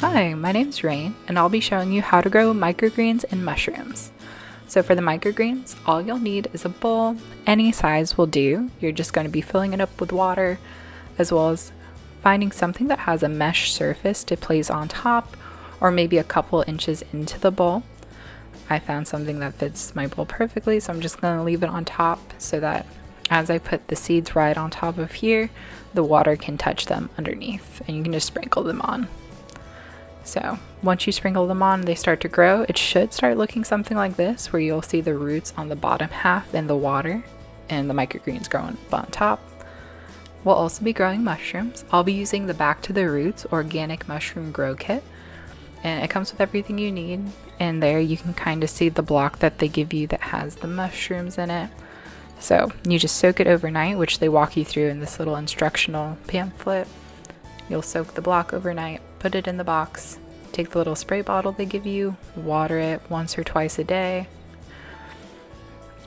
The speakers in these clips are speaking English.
Hi, my name's Rain, and I'll be showing you how to grow microgreens and mushrooms. So for the microgreens, all you'll need is a bowl. Any size will do. You're just going to be filling it up with water, as well as finding something that has a mesh surface to place on top, or maybe a couple inches into the bowl. I found something that fits my bowl perfectly, so I'm just going to leave it on top so that as I put the seeds right on top of here, the water can touch them underneath, and you can just sprinkle them on. So once you sprinkle them on, they start to grow. It should start looking something like this, where you'll see the roots on the bottom half in the water and the microgreens growing up on top. We'll also be growing mushrooms. I'll be using the Back to the Roots organic mushroom grow kit, and it comes with everything you need. And there you can kind of see the block that they give you that has the mushrooms in it. So you just soak it overnight, which they walk you through in this little instructional pamphlet. You'll soak the block overnight, put it in the box, take the little spray bottle they give you, water it once or twice a day,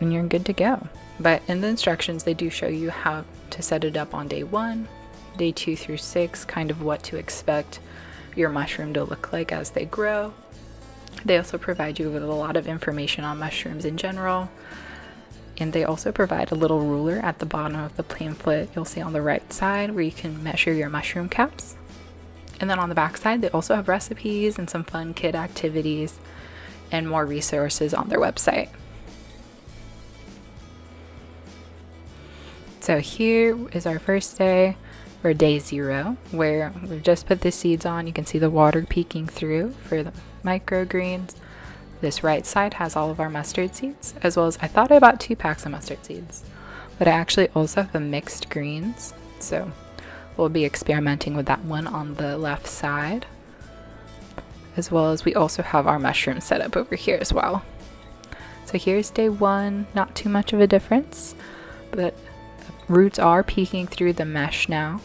and you're good to go. But in the instructions, they do show you how to set it up on day 1, day 2 through 6, kind of what to expect your mushroom to look like as they grow. They also provide you with a lot of information on mushrooms in general. And they also provide a little ruler at the bottom of the pamphlet you'll see on the right side, where you can measure your mushroom caps. And then on the back side, they also have recipes and some fun kid activities and more resources on their website. So here is our first day, or day 0, where we've just put the seeds on. You can see the water peeking through for the microgreens. This right side has all of our mustard seeds, as well as I thought I bought 2 packs of mustard seeds, but I actually also have mixed greens, so we'll be experimenting with that one on the left side, as well as we also have our mushrooms set up over here as well. So here's day 1, not too much of a difference, but the roots are peeking through the mesh now,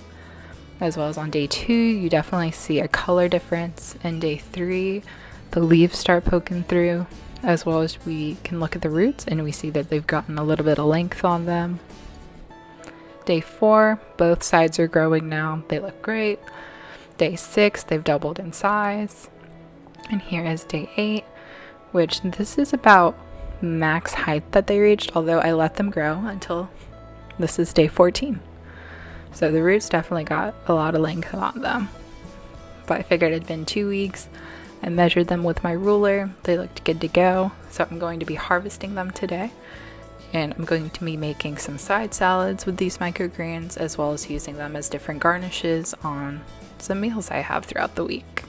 as well as on day 2 you definitely see a color difference. In day 3 the leaves start poking through, as well as we can look at the roots and we see that they've gotten a little bit of length on them. Day 4, both sides are growing now. They look great. Day 6, they've doubled in size. And here is day 8, which this is about max height that they reached, although I let them grow until this is day 14. So the roots definitely got a lot of length on them. But I figured it'd been 2 weeks. I measured them with my ruler. They looked good to go. So I'm going to be harvesting them today. And I'm going to be making some side salads with these microgreens, as well as using them as different garnishes on some meals I have throughout the week.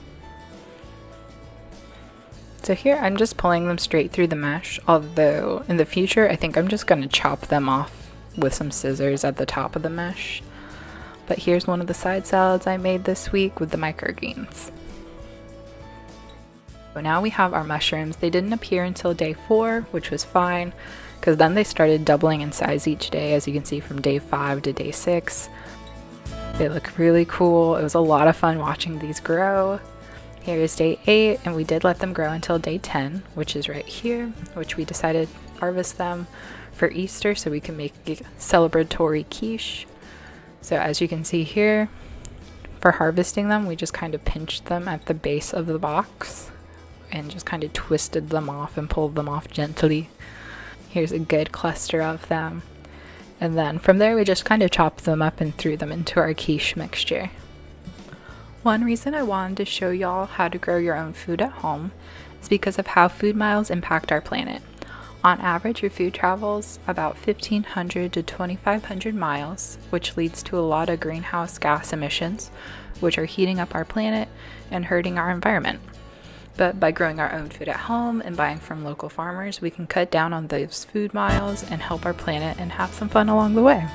So here I'm just pulling them straight through the mesh, although in the future I think I'm just going to chop them off with some scissors at the top of the mesh. But here's one of the side salads I made this week with the microgreens. So now we have our mushrooms. They didn't appear until day 4, which was fine, because then they started doubling in size each day, as you can see from day 5 to day 6. They look really cool. It was a lot of fun watching these grow. Here is day 8, and we did let them grow until day 10, which is right here, which we decided to harvest them for Easter so we can make a celebratory quiche. So as you can see here, for harvesting them, we just kind of pinched them at the base of the box and just kind of twisted them off and pulled them off gently. Here's a good cluster of them. And then from there we just kind of chopped them up and threw them into our quiche mixture. One reason I wanted to show y'all how to grow your own food at home is because of how food miles impact our planet. On average, your food travels about 1,500 to 2,500 miles, which leads to a lot of greenhouse gas emissions, which are heating up our planet and hurting our environment. But by growing our own food at home and buying from local farmers, we can cut down on those food miles and help our planet and have some fun along the way.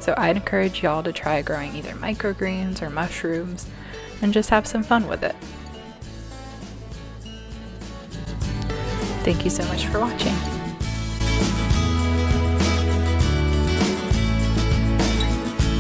So I'd encourage y'all to try growing either microgreens or mushrooms and just have some fun with it. Thank you so much for watching.